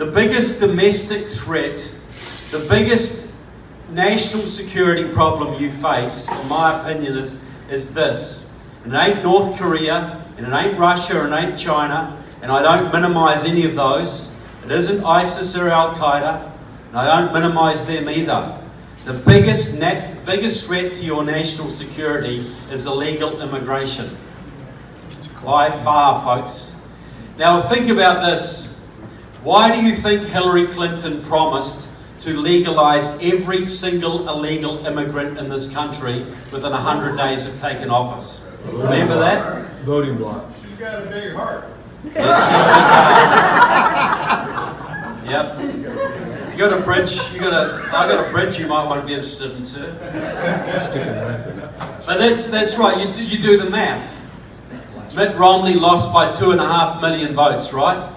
The biggest domestic threat, the biggest national security problem you face, in my opinion, is this. And it ain't North Korea, and it ain't Russia, and it ain't China, and I don't minimise any of those. It isn't ISIS or Al-Qaeda, and I don't minimise them either. The biggest threat to your national security is illegal immigration. By far, folks. Now think about this. Why do you think Hillary Clinton promised to legalise every single illegal immigrant in this country within 100 days of taking office? Remember that? Voting bloc. She's got a big heart. Yes, yep. You got a bridge. I got a bridge. You might want to be interested in, sir. But that's right. You do the math. Mitt Romney lost by 2.5 million votes, right?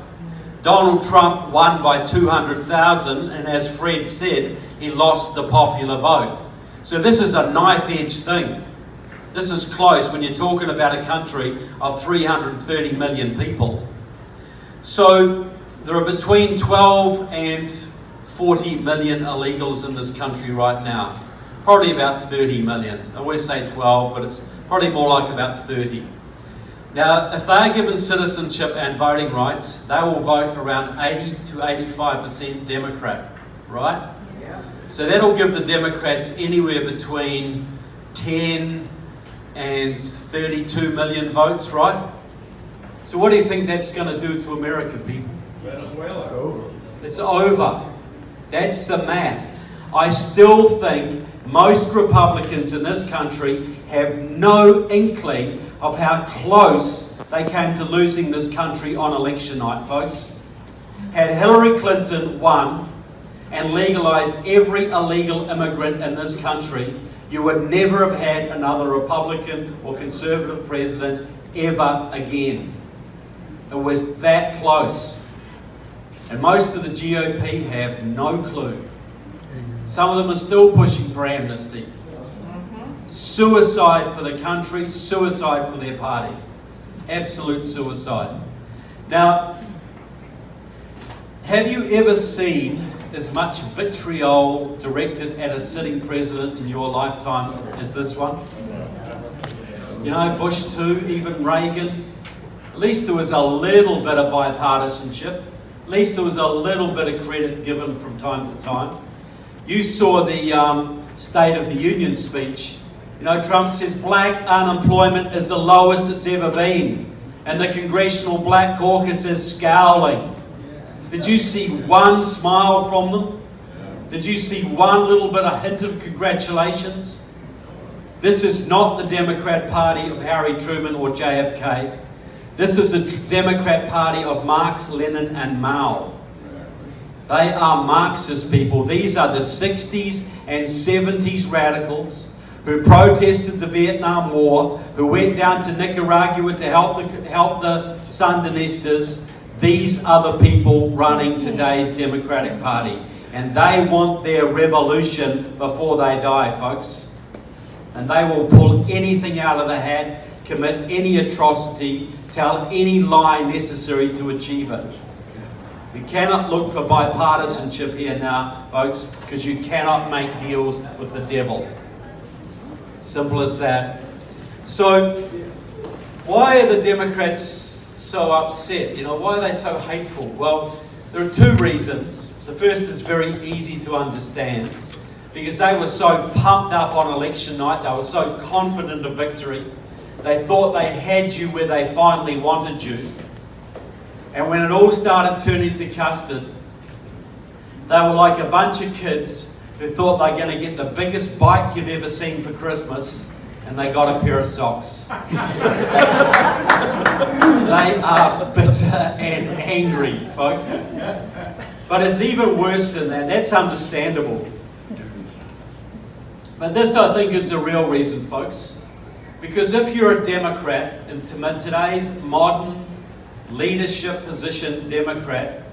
Donald Trump won by 200,000, and as Fred said, he lost the popular vote. So this is a knife-edge thing. This is close when you're talking about a country of 330 million people. So there are between 12 and 40 million illegals in this country right now. Probably about 30 million. I always say 12, but it's probably more like about 30. Now, if they're given citizenship and voting rights, they will vote around 80 to 85% Democrat, right? Yeah. So that'll give the Democrats anywhere between 10 and 32 million votes, right? So what do you think that's going to do to American people? Venezuela. Over. It's over. That's the math. I still think most Republicans in this country have no inkling of how close they came to losing this country on election night, folks. Had Hillary Clinton won and legalised every illegal immigrant in this country, you would never have had another Republican or Conservative president ever again. It was that close. And most of the GOP have no clue. Some of them are still pushing for amnesty. Suicide for the country, suicide for their party. Absolute suicide. Now, have you ever seen as much vitriol directed at a sitting president in your lifetime as this one? You know, Bush too, even Reagan. At least there was a little bit of bipartisanship. At least there was a little bit of credit given from time to time. You saw the State of the Union speech. You know, Trump says black unemployment is the lowest it's ever been. And the Congressional Black Caucus is scowling. Did you see one smile from them? Did you see one little bit of hint of congratulations? This is not the Democrat Party of Harry Truman or JFK. This is a Democrat Party of Marx, Lenin and Mao. They are Marxist people. These are the 60s and 70s radicals who protested the Vietnam War, who went down to Nicaragua to help the Sandinistas. These are the people running today's Democratic Party. And they want their revolution before they die, folks. And they will pull anything out of the hat, commit any atrocity, tell any lie necessary to achieve it. We cannot look for bipartisanship here now, folks, because you cannot make deals with the devil. Simple as that. So, why are the Democrats so upset? You know, why are they so hateful? Well, there are two reasons. The first is very easy to understand. Because they were so pumped up on election night, they were so confident of victory. They thought they had you where they finally wanted you. And when it all started turning to custard, they were like a bunch of kids who thought they were going to get the biggest bike you've ever seen for Christmas, and they got a pair of socks. They are bitter and angry, folks. But it's even worse than that. That's understandable. But this, I think, is the real reason, folks. Because if you're a Democrat, in today's modern leadership position Democrat,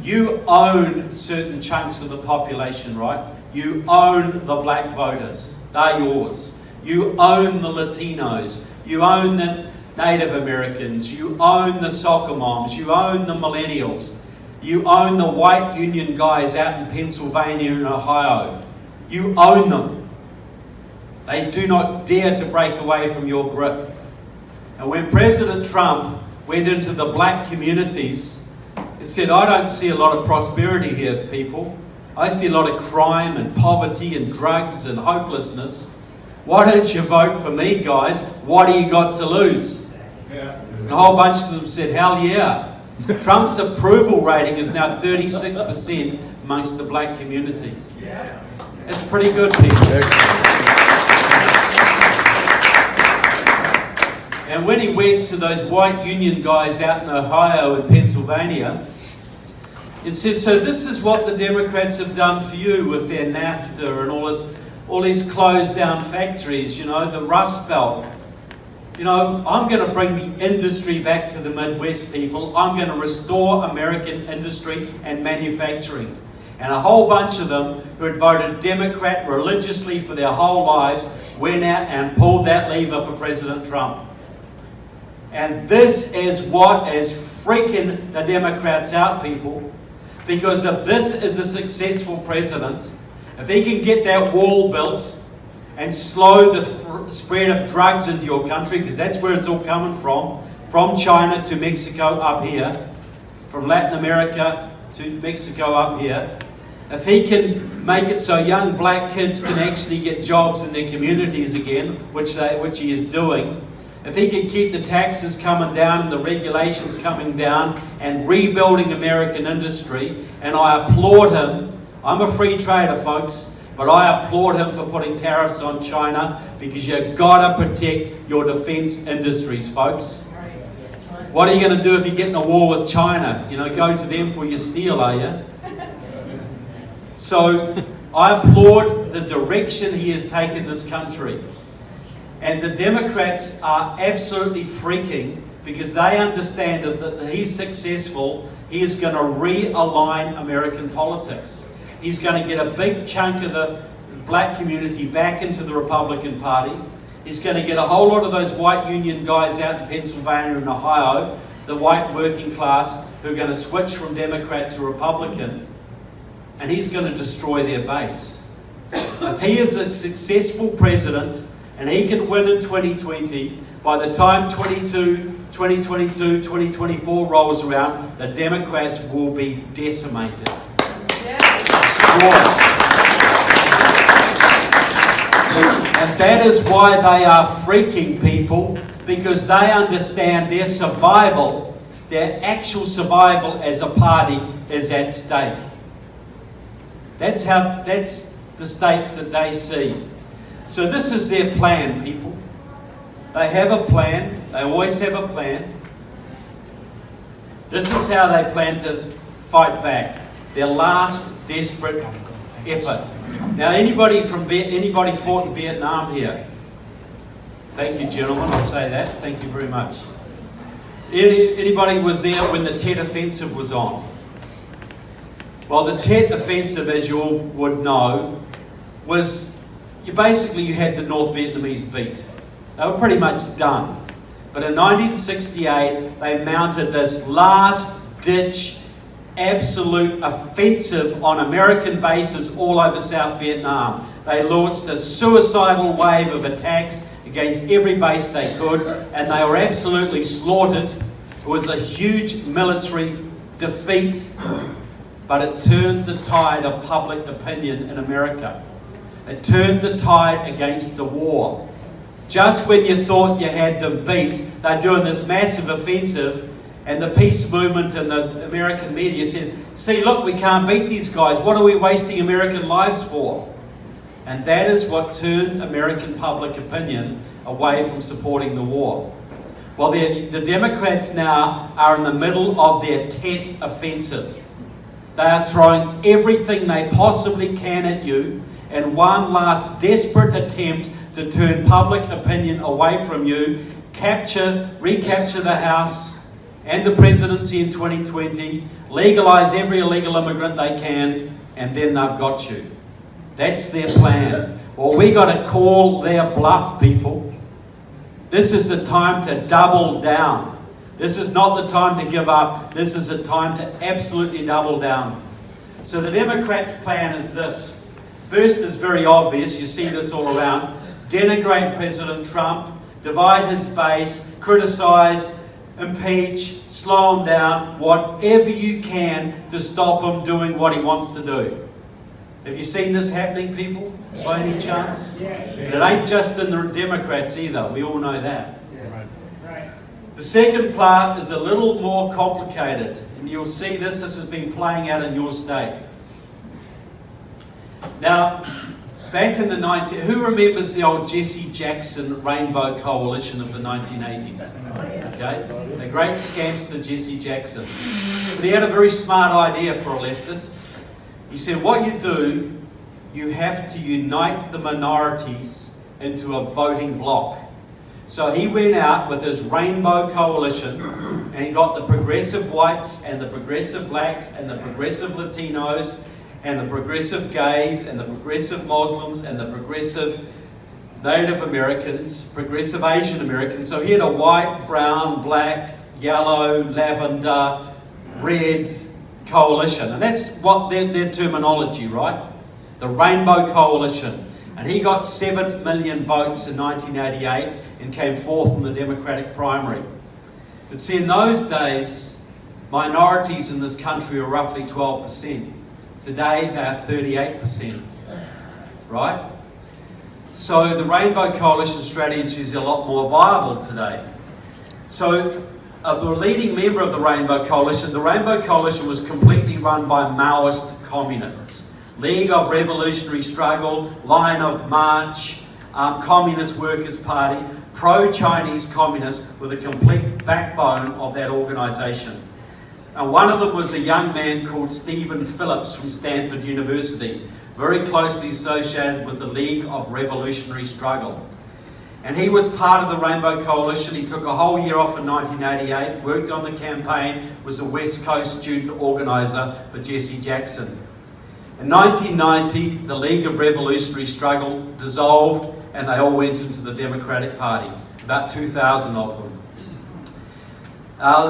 you own certain chunks of the population, right? You own the black voters. They're yours. You own the Latinos. You own the Native Americans. You own the soccer moms. You own the millennials. You own the white union guys out in Pennsylvania and Ohio. You own them. They do not dare to break away from your grip. And when President Trump went into the black communities and said, I don't see a lot of prosperity here, people. I see a lot of crime and poverty and drugs and hopelessness. Why don't you vote for me, guys? What do you got to lose? Yeah. And a whole bunch of them said, hell yeah. Trump's approval rating is now 36% amongst the black community. Yeah. It's pretty good, people. And when he went to those white union guys out in Ohio and Pennsylvania, it says, so this is what the Democrats have done for you with their NAFTA and all these closed down factories, you know, the Rust Belt. You know, I'm going to bring the industry back to the Midwest, people. I'm going to restore American industry and manufacturing. And a whole bunch of them who had voted Democrat religiously for their whole lives went out and pulled that lever for President Trump. And this is what is freaking the Democrats out, people. Because if this is a successful president, if he can get that wall built and slow the spread of drugs into your country, because that's where it's all coming from China to Mexico up here, from Latin America to Mexico up here. If he can make it so young black kids can actually get jobs in their communities again, which he is doing, if he can keep the taxes coming down and the regulations coming down and rebuilding American industry, and I applaud him. I'm a free trader, folks, but I applaud him for putting tariffs on China, because you've got to protect your defense industries, folks. What are you going to do if you get in a war with China? You know, go to them for your steel, are you? So I applaud the direction he has taken this country. And the Democrats are absolutely freaking, because they understand that if he's successful, he is going to realign American politics. He's going to get a big chunk of the black community back into the Republican Party. He's going to get a whole lot of those white union guys out in Pennsylvania and Ohio, the white working class, who are going to switch from Democrat to Republican, and he's going to destroy their base. If he is a successful president, and he can win in 2020, by the time 2022, 2024 rolls around, the Democrats will be decimated. And that is why they are freaking, people, because they understand their survival, their actual survival as a party is at stake. That's the stakes that they see. So this is their plan, people. They have a plan. They always have a plan. This is how they plan to fight back. Their last desperate effort. Now, anybody fought in Vietnam here? Thank you, gentlemen. I'll say that. Thank you very much. Anybody was there when the Tet Offensive was on? Well, the Tet Offensive, as you all would know, was you had the North Vietnamese beat. They were pretty much done. But in 1968, they mounted this last-ditch, absolute offensive on American bases all over South Vietnam. They launched a suicidal wave of attacks against every base they could, and they were absolutely slaughtered. It was a huge military defeat, but it turned the tide of public opinion in America. It turned the tide against the war. Just when you thought you had them beat, they're doing this massive offensive, and the peace movement and the American media says, see, look, we can't beat these guys. What are we wasting American lives for? And that is what turned American public opinion away from supporting the war. Well, the Democrats now are in the middle of their Tet Offensive. They are throwing everything they possibly can at you in one last desperate attempt to turn public opinion away from you, recapture the House and the presidency in 2020, legalize every illegal immigrant they can, and then they've got you. That's their plan. Well, we got to call their bluff, people. This is the time to double down. This is not the time to give up. This is a time to absolutely double down. So the Democrats' plan is this. First is very obvious. You see this all around. Denigrate President Trump, divide his base, criticise, impeach, slow him down, whatever you can to stop him doing what he wants to do. Have you seen this happening, people, by any chance? And it ain't just in the Democrats either. We all know that. The second part is a little more complicated, and you'll see this has been playing out in your state. Now, back in the who remembers the old Jesse Jackson Rainbow Coalition of the 1980s? Okay, the great scamster Jesse Jackson. But he had a very smart idea for a leftist. He said, what you do, you have to unite the minorities into a voting bloc. So he went out with his Rainbow Coalition and he got the progressive whites and the progressive blacks and the progressive Latinos and the progressive gays and the progressive Muslims and the progressive Native Americans, progressive Asian Americans. So he had a white, brown, black, yellow, lavender, red coalition. And that's what their terminology, right? The Rainbow Coalition. And he got 7 million votes in 1988 and came fourth in the Democratic primary. But see, in those days, minorities in this country were roughly 12%. Today, they are 38%. Right? So the Rainbow Coalition strategy is a lot more viable today. So a leading member of the Rainbow Coalition was completely run by Maoist communists. League of Revolutionary Struggle, Line of March, Communist Workers' Party, pro-Chinese communists were the complete backbone of that organisation. And one of them was a young man called Stephen Phillips from Stanford University, very closely associated with the League of Revolutionary Struggle. And he was part of the Rainbow Coalition. He took a whole year off in 1988, worked on the campaign, was a West Coast student organiser for Jesse Jackson. In 1990, the League of Revolutionary Struggle dissolved and they all went into the Democratic Party, about 2,000 of them.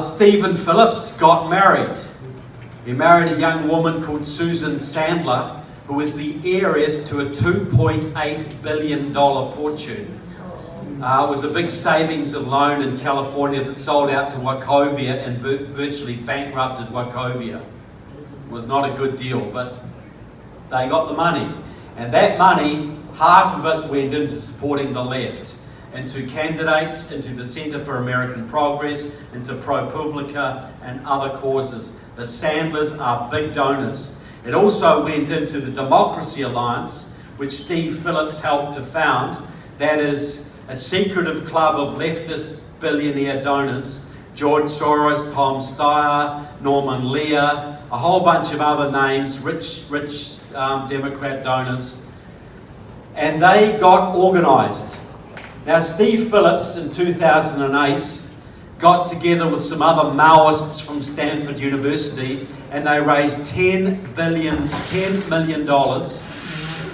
Stephen Phillips got married. He married a young woman called Susan Sandler, who was the heiress to a $2.8 billion fortune. It was a big savings and loan in California that sold out to Wachovia and virtually bankrupted Wachovia. It was not a good deal, but they got the money. And that money, half of it went into supporting the left, into candidates, into the Centre for American Progress, into ProPublica and other causes. The Sandlers are big donors. It also went into the Democracy Alliance, which Steve Phillips helped to found. That is a secretive club of leftist billionaire donors. George Soros, Tom Steyer, Norman Lear, a whole bunch of other names, rich Democrat donors. And they got organised. Now, Steve Phillips in 2008 got together with some other Maoists from Stanford University and they raised $10 million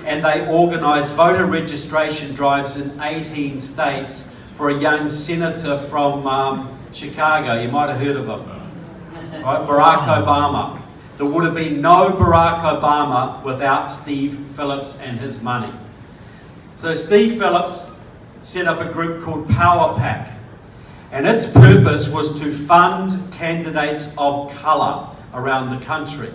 and they organised voter registration drives in 18 states for a young senator from Chicago. You might have heard of him, right? Barack Obama. There would have been no Barack Obama without Steve Phillips and his money. So Steve Phillips set up a group called Power Pack, and its purpose was to fund candidates of colour around the country,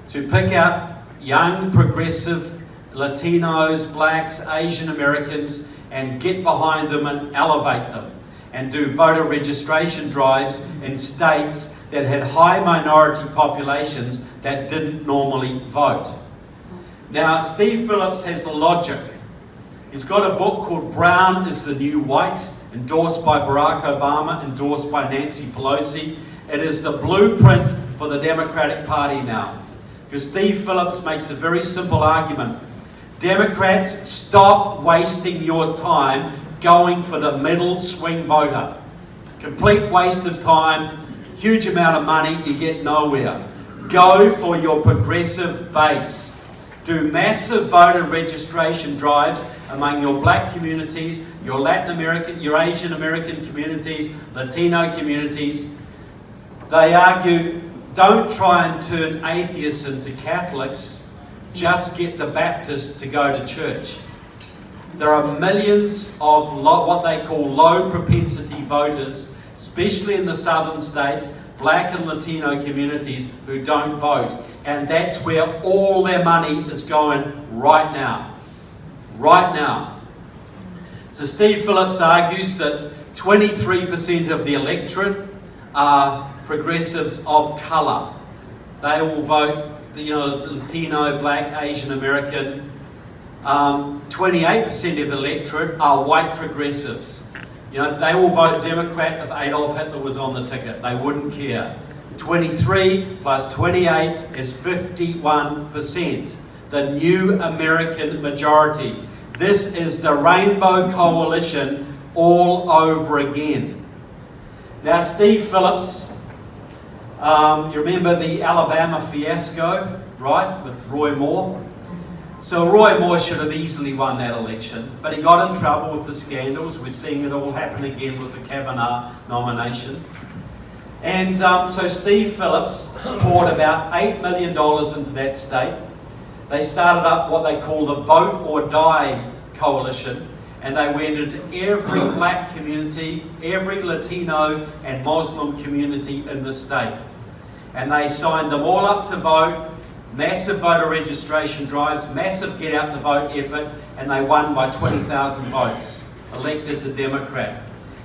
to pick out young, progressive Latinos, blacks, Asian Americans, and get behind them and elevate them, and do voter registration drives in states that had high minority populations that didn't normally vote. Now, Steve Phillips has the logic. He's got a book called Brown is the New White, endorsed by Barack Obama, endorsed by Nancy Pelosi. It is the blueprint for the Democratic Party now. Because Steve Phillips makes a very simple argument. Democrats, stop wasting your time going for the middle swing voter. Complete waste of time, huge amount of money, you get nowhere. Go for your progressive base. do massive voter registration drives among your black communities, your Latin American, your Asian American communities, Latino communities. They argue, don't try and turn atheists into Catholics, just get the Baptists to go to church. There are millions of what they call low propensity voters, especially in the southern states, black and Latino communities who don't vote. And that's where all their money is going right now. Right now. So Steve Phillips argues that 23% of the electorate are progressives of colour. They will vote, Latino, black, Asian American. 28% of the electorate are white progressives. They will vote Democrat if Adolf Hitler was on the ticket. They wouldn't care. 23 plus 28 is 51%. The new American majority. This is the Rainbow Coalition all over again. Now, Steve Phillips, you remember the Alabama fiasco, right, with Roy Moore? So Roy Moore should have easily won that election, but he got in trouble with the scandals. We're seeing it all happen again with the Kavanaugh nomination. And so Steve Phillips poured about $8 million into that state. They started up what they call the Vote or Die Coalition, and they went into every black community, every Latino and Muslim community in the state. And they signed them all up to vote. Massive voter registration drives, massive get out the vote effort, and they won by 20,000 votes, elected the Democrat.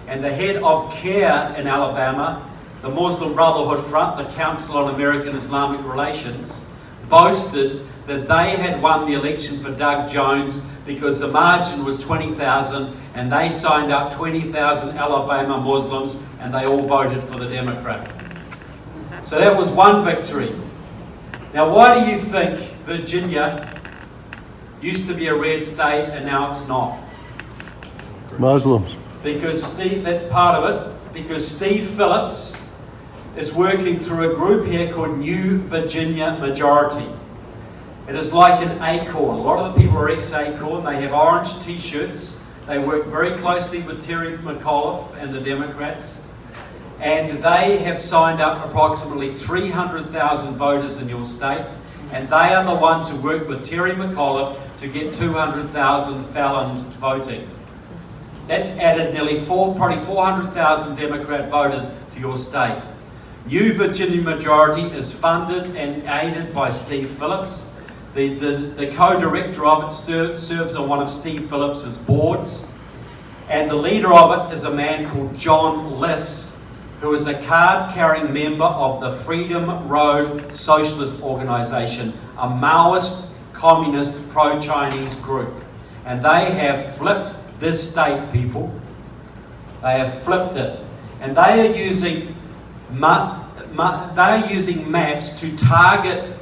And the head of CARE in Alabama, the Muslim Brotherhood Front, the Council on American Islamic Relations, boasted that they had won the election for Doug Jones because the margin was 20,000 and they signed up 20,000 Alabama Muslims and they all voted for the Democrat. So that was one victory. Now, why do you think Virginia used to be a red state and now it's not? Muslims. Because that's part of it. Because Steve Phillips is working through a group here called New Virginia Majority. It is like an acorn. A lot of the people are ex-acorn. They have orange t-shirts. They work very closely with Terry McAuliffe and the Democrats. And they have signed up approximately 300,000 voters in your state. And they are the ones who work with Terry McAuliffe to get 200,000 felons voting. That's added probably 400,000 Democrat voters to your state. New Virginia Majority is funded and aided by Steve Phillips. The co-director of it serves on one of Steve Phillips' boards. And the leader of it is a man called John Liss, who is a card-carrying member of the Freedom Road Socialist Organisation, a Maoist, communist, pro-Chinese group. And they have flipped this state, people. They have flipped it. And they are using maps to target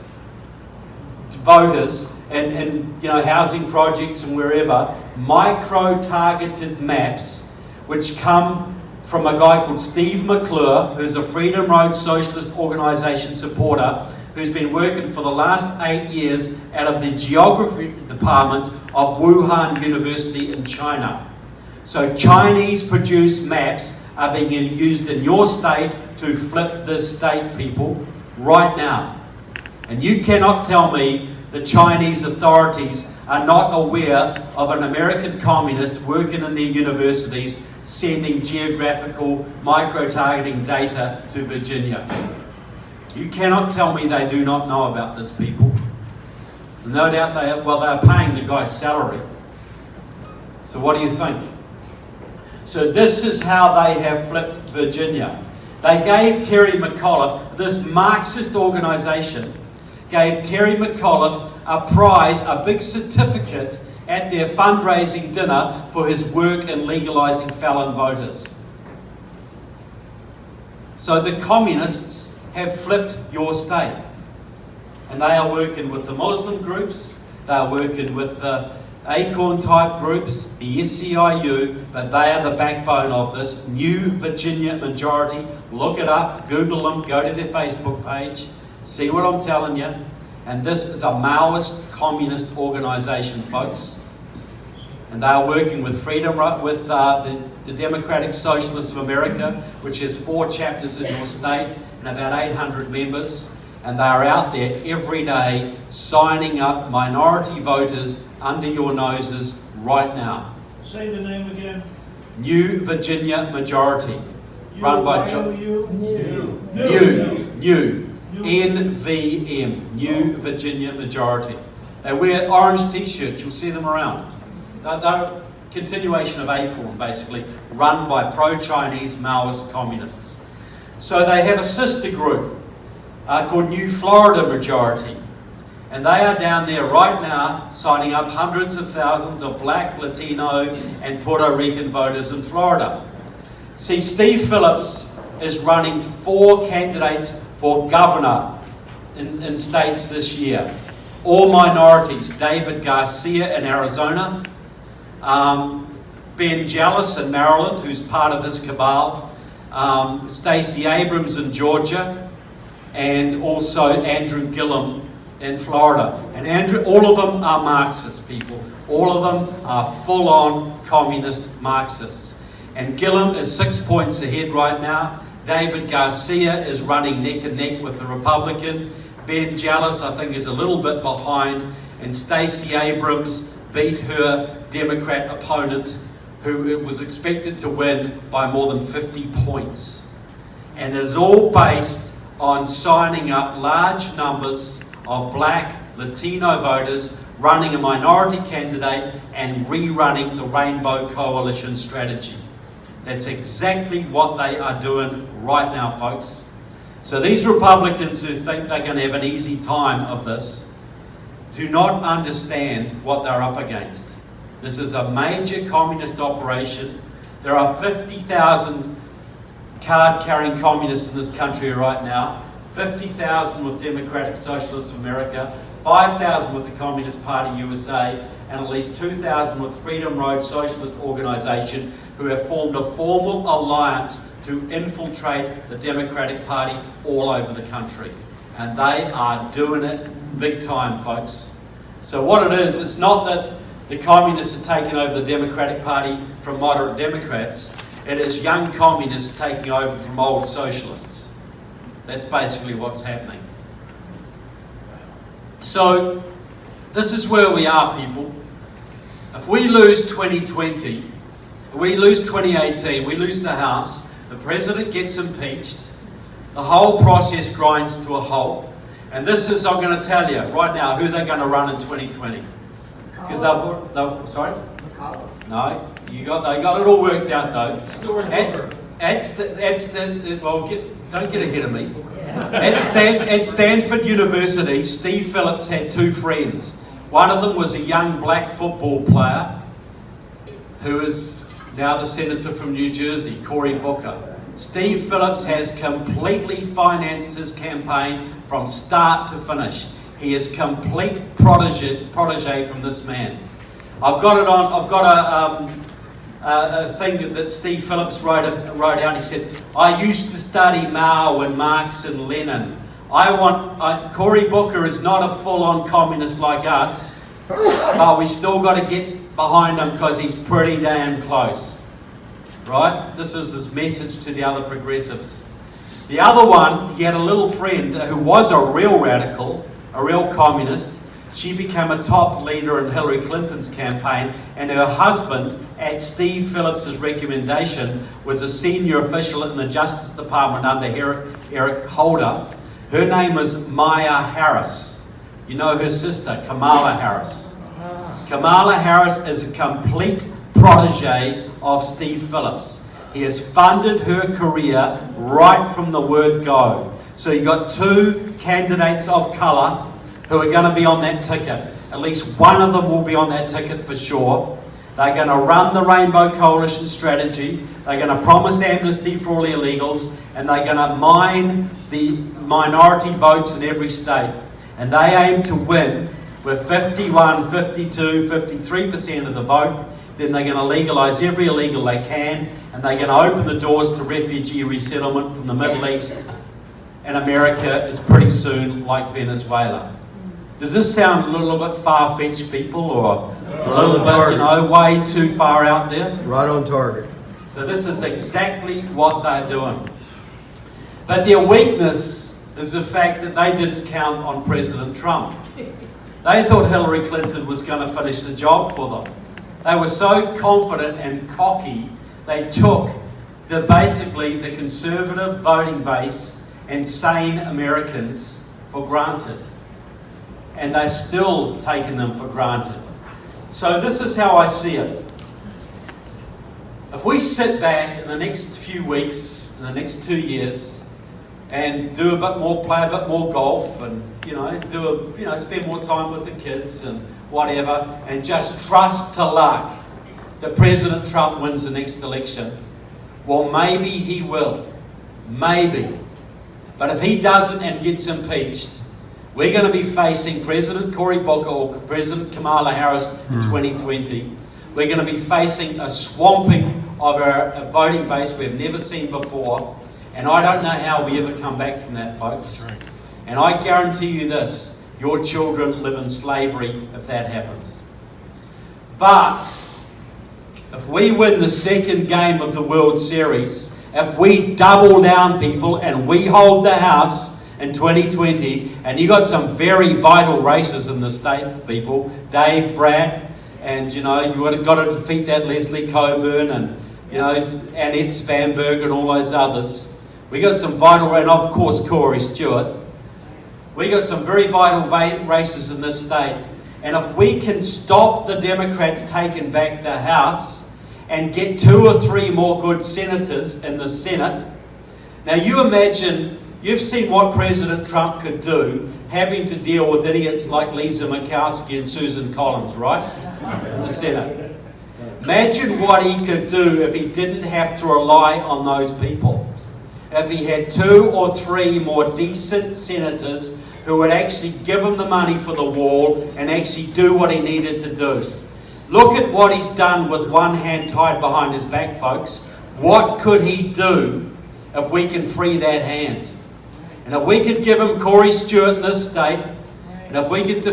voters and housing projects and wherever, micro-targeted maps which come from a guy called Steve McClure, who's a Freedom Road Socialist Organisation supporter, who's been working for the last 8 years out of the Geography Department of Wuhan University in China. So Chinese-produced maps are being used in your state to flip this state, people, right now. And you cannot tell me the Chinese authorities are not aware of an American communist working in their universities sending geographical micro-targeting data to Virginia. You cannot tell me they do not know about this, people. No doubt they're paying the guy's salary. So what do you think? So this is how they have flipped Virginia. They gave Terry McAuliffe, this Marxist organisation, gave Terry McAuliffe a prize, a big certificate at their fundraising dinner for his work in legalising felon voters. So the communists have flipped your state. And they are working with the Muslim groups, they are working with the Acorn type groups, the SCIU, but they are the backbone of this New Virginia Majority. Look it up, Google them, go to their Facebook page, see what I'm telling you. And this is a Maoist communist organisation, folks. And they are working with the Democratic Socialists of America, which has 4 chapters in your state and about 800 members. And they are out there every day signing up minority voters under your noses right now. Say the name again. New Virginia Majority, run by New. New. NVM, New Virginia Majority. They wear orange t-shirts, you'll see them around. They're a continuation of Acorn, basically, run by pro-Chinese Maoist communists. So they have a sister group called New Florida Majority. And they are down there right now signing up hundreds of thousands of black, Latino and Puerto Rican voters in Florida. See, Steve Phillips is running 4 candidates for governor in states this year. All minorities. David Garcia in Arizona, Ben Jealous in Maryland, who's part of his cabal, Stacey Abrams in Georgia, and also Andrew Gillum in Florida. And all of them are Marxist people. All of them are full-on communist Marxists. And Gillum is 6 points ahead right now. David Garcia is running neck and neck with the Republican. Ben Jealous, I think, is a little bit behind. And Stacey Abrams beat her Democrat opponent, who was expected to win by more than 50 points. And it is all based on signing up large numbers of black, Latino voters, running a minority candidate and rerunning the Rainbow Coalition strategy. That's exactly what they are doing right now, folks. So these Republicans who think they're going to have an easy time of this do not understand what they're up against. This is a major communist operation. There are 50,000 card-carrying communists in this country right now, 50,000 with Democratic Socialists of America, 5,000 with the Communist Party USA, and at least 2,000 with Freedom Road Socialist Organisation, who have formed a formal alliance to infiltrate the Democratic Party all over the country. And they are doing it big time, folks. So what it is, it's not that the communists are taking over the Democratic Party from moderate Democrats. It is young communists taking over from old socialists. That's basically what's happening. So this is where we are, people. If we lose 2020, we lose 2018, we lose the House, the President gets impeached, the whole process grinds to a halt, and this is, I'm going to tell you right now, who they're going to run in 2020. Because they'll sorry? No, they got it all worked out though. Don't get ahead of me. At Stanford University, Steve Phillips had 2 friends. One of them was a young black football player who is now the senator from New Jersey, Cory Booker. Steve Phillips has completely financed his campaign from start to finish. He is complete protege from this man. I've got a thing that Steve Phillips wrote out. He said, I used to study Mao and Marx and Lenin. Cory Booker is not a full-on communist like us, but we still got to get behind him because he's pretty damn close. Right? This is his message to the other progressives. The other one, he had a little friend who was a real radical, a real communist. She became a top leader in Hillary Clinton's campaign, and her husband, at Steve Phillips' recommendation, was a senior official in the Justice Department under Eric Holder. Her name is Maya Harris. You know her sister, Kamala Harris. Kamala Harris is a complete protege of Steve Phillips. He has funded her career right from the word go. So you've got 2 candidates of colour who are going to be on that ticket. At least one of them will be on that ticket for sure. They're going to run the Rainbow Coalition strategy. They're going to promise amnesty for all the illegals, and they're going to mine the minority votes in every state. And they aim to win with 51, 52, 53% of the vote. Then they're going to legalise every illegal they can, and they're going to open the doors to refugee resettlement from the Middle East. And America is pretty soon like Venezuela. Does this sound a little bit far-fetched, people, or a Right little on bit, target. way too far out there? Right on target. So this is exactly what they're doing. But their weakness is the fact that they didn't count on President Trump. They thought Hillary Clinton was going to finish the job for them. They were so confident and cocky, they took basically the conservative voting base and sane Americans for granted. And they're still taking them for granted. So this is how I see it. If we sit back in the next few weeks, in the next 2 years, and play a bit more golf, and spend more time with the kids and whatever, and just trust to luck that President Trump wins the next election, well, maybe he will, maybe. But if he doesn't and gets impeached, we're going to be facing President Cory Booker or President Kamala Harris in 2020. We're going to be facing a swamping of our voting base we've never seen before. And I don't know how we ever come back from that, folks. Right. And I guarantee you this, your children live in slavery if that happens. But if we win the second game of the World Series, if we double down, people, and we hold the House in 2020, and you got some very vital races in the state, people, Dave Bratt, and you would have got to defeat that Leslie Coburn, and Annette Spanberg and all those others. We got some vital, and of course Corey Stewart. We got some very vital races in this state. And if we can stop the Democrats taking back the House and get 2 or 3 more good senators in the Senate. Now you imagine, you've seen what President Trump could do having to deal with idiots like Lisa Murkowski and Susan Collins, right? In the Senate. Imagine what he could do if he didn't have to rely on those people. If he had 2 or 3 more decent senators who would actually give him the money for the wall and actually do what he needed to do. Look at what he's done with one hand tied behind his back, folks. What could he do if we can free that hand? And if we could give him Corey Stewart in this state, and if we could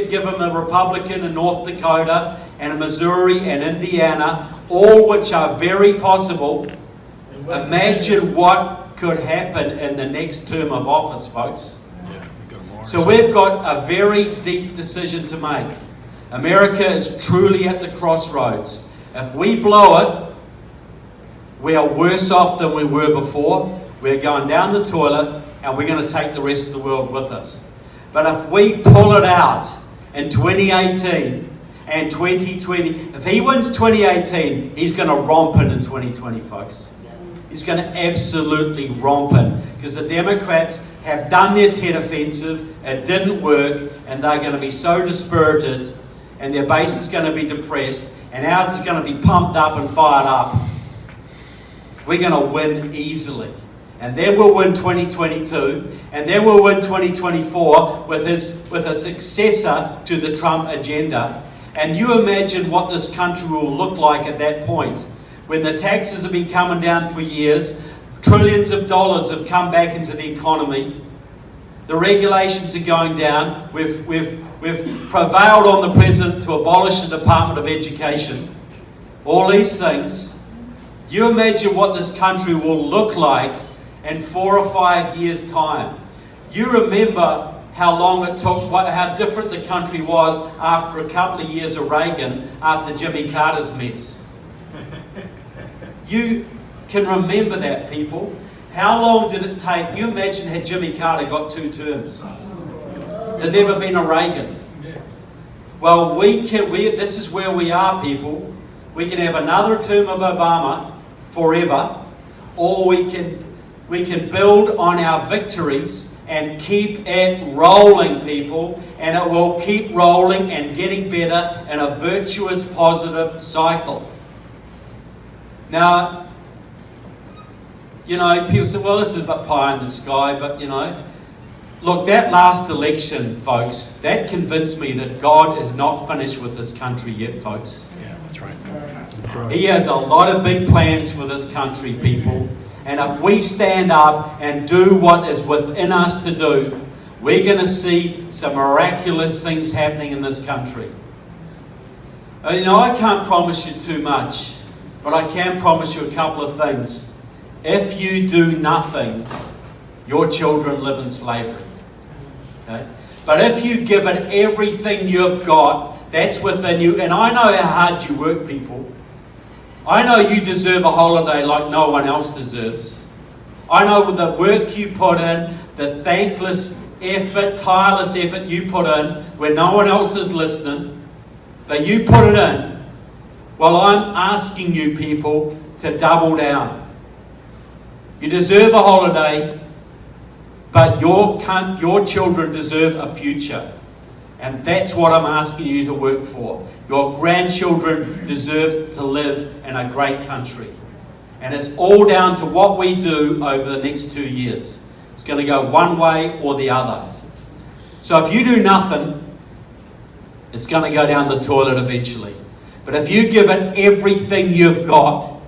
give him a Republican in North Dakota and Missouri and Indiana, all which are very possible, imagine what could happen in the next term of office, folks. So we've got a very deep decision to make. America is truly at the crossroads. If we blow it, we are worse off than we were before. We're going down the toilet, and we're going to take the rest of the world with us. But if we pull it out in 2018 and 2020, if he wins 2018, he's going to romp in 2020, folks. He's going to absolutely romp in, because the Democrats have done their Tet offensive, it didn't work, and they're going to be so dispirited, and their base is going to be depressed, and ours is going to be pumped up and fired up. We're going to win easily. And then we'll win 2022, and then we'll win 2024 with a successor to the Trump agenda. And you imagine what this country will look like at that point, when the taxes have been coming down for years, trillions of dollars have come back into the economy, the regulations are going down, we've prevailed on the president to abolish the Department of Education, all these things. You imagine what this country will look like in 4 or 5 years' time. You remember how long it took, how different the country was after a couple of years of Reagan, after Jimmy Carter's mess. You can remember that, people. How long did it take? You imagine had Jimmy Carter got 2 terms. There'd never been a Reagan. Well, this is where we are, people. We can have another term of Obama forever, or we can build on our victories and keep it rolling, people, and it will keep rolling and getting better in a virtuous, positive cycle. Now, people say, well, this is a pie in the sky, but, look, that last election, folks, that convinced me that God is not finished with this country yet, folks. Yeah, that's right. He has a lot of big plans for this country, people. And if we stand up and do what is within us to do, we're going to see some miraculous things happening in this country. You know, I can't promise you too much, but I can promise you a couple of things. If you do nothing, your children live in slavery. Okay? But if you give it everything you've got, that's within you. And I know how hard you work, people. I know you deserve a holiday like no one else deserves. I know the work you put in, the thankless effort, tireless effort you put in when no one else is listening, but you put it in. Well, I'm asking you people to double down. You deserve a holiday, but your children deserve a future. And that's what I'm asking you to work for. Your grandchildren deserve to live in a great country. And it's all down to what we do over the next 2 years. It's going to go one way or the other. So if you do nothing, it's going to go down the toilet eventually. But if you give it everything you've got,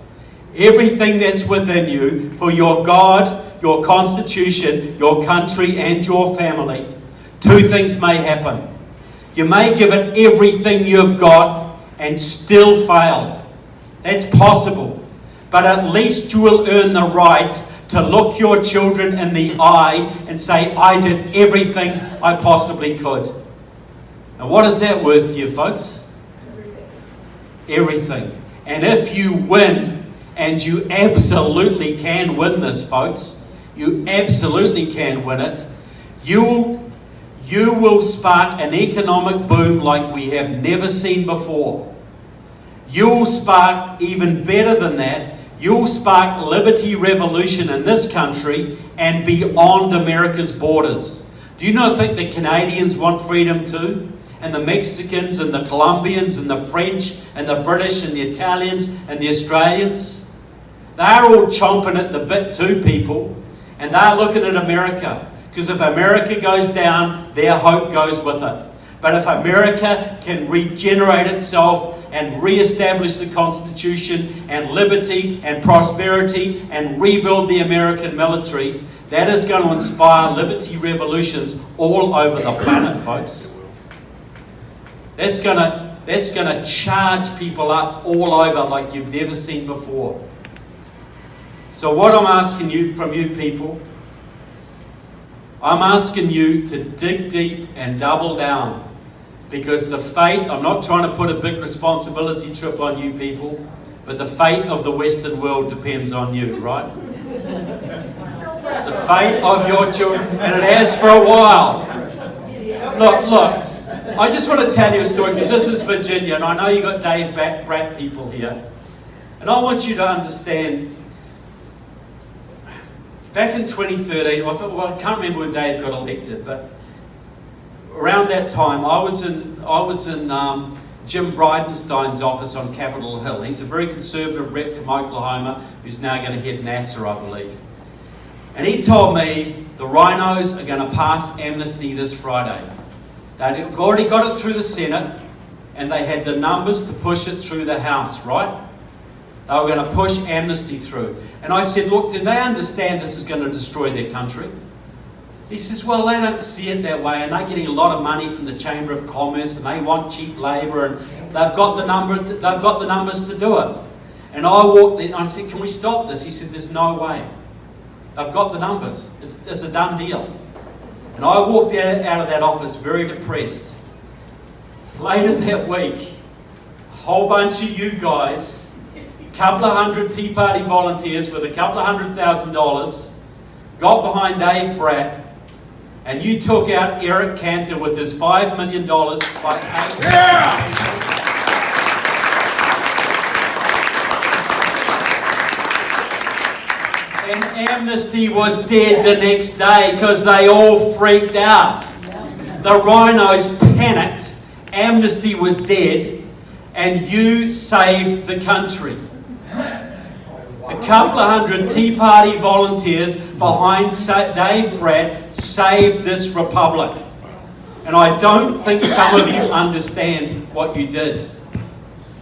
everything that's within you for your God, your constitution, your country and your family, two things may happen. You may give it everything you've got and still fail. That's possible. But at least you will earn the right to look your children in the eye and say, I did everything I possibly could. Now what is that worth to you, folks? Everything. And if you win, and you absolutely can win this, folks, you absolutely can win it, you will spark an economic boom like we have never seen before. You'll spark, even better than that, you'll spark liberty revolution in this country and beyond America's borders. Do you not think the Canadians want freedom too? And the Mexicans and the Colombians and the French and the British and the Italians and the Australians? They're all chomping at the bit too, people. And they're looking at America. Because if America goes down, their hope goes with it. But if America can regenerate itself and re-establish the Constitution and liberty and prosperity and rebuild the American military, that is going to inspire liberty revolutions all over the planet, folks. That's going to charge people up all over like you've never seen before. So what I'm asking you from you people, I'm asking you to dig deep and double down. Because the fate, I'm not trying to put a big responsibility trip on you people, but the fate of the Western world depends on you, right? The fate of your children, and it has for a while. Look, I just want to tell you a story, because this is Virginia, and I know you've got Dave Bratt people here. And I want you to understand, back in 2013, I can't remember when Dave got elected, but around that time, I was in Jim Bridenstine's office on Capitol Hill. He's a very conservative rep from Oklahoma who's now going to head NASA, I believe. And he told me the rhinos are going to pass amnesty this Friday. They'd already got it through the Senate, and they had the numbers to push it through the House, right? They were going to push amnesty through. And I said, look, do they understand this is going to destroy their country? He says, well, they don't see it that way, and they're getting a lot of money from the Chamber of Commerce, and they want cheap labour, and they've got the numbers to do it. And I walked in and I said, can we stop this? He said, there's no way. They've got the numbers. It's a done deal. And I walked out of that office very depressed. Later that week, a whole bunch of you guys, a couple of hundred Tea Party volunteers with a couple of $100,000, got behind Dave Bratt, and you took out Eric Cantor with his $5 million by And amnesty was dead the next day because they all freaked out. The rhinos panicked, amnesty was dead, and you saved the country. A couple of hundred Tea Party volunteers behind Dave Bratt saved this republic. And I don't think some of you understand what you did.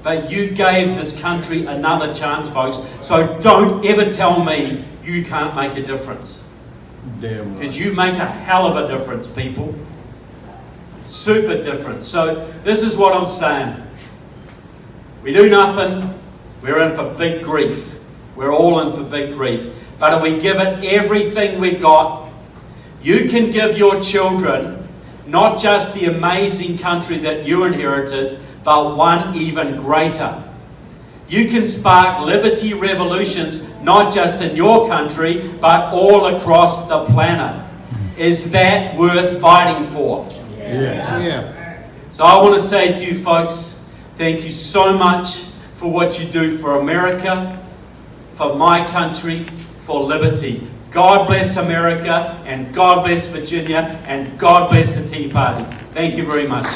But you gave this country another chance, folks. So don't ever tell me you can't make a difference. Damn Because you make a hell of a difference, people. Super difference. So this is what I'm saying. We do nothing, we're in for big grief. We're all in for big grief. But if we give it everything we got, you can give your children not just the amazing country that you inherited, but one even greater. You can spark liberty revolutions, not just in your country, but all across the planet. Is that worth fighting for? Yes. So I want to say to you folks, thank you so much for what you do for America, for my country, for liberty. God bless America, and God bless Virginia, and God bless the Tea Party. Thank you very much.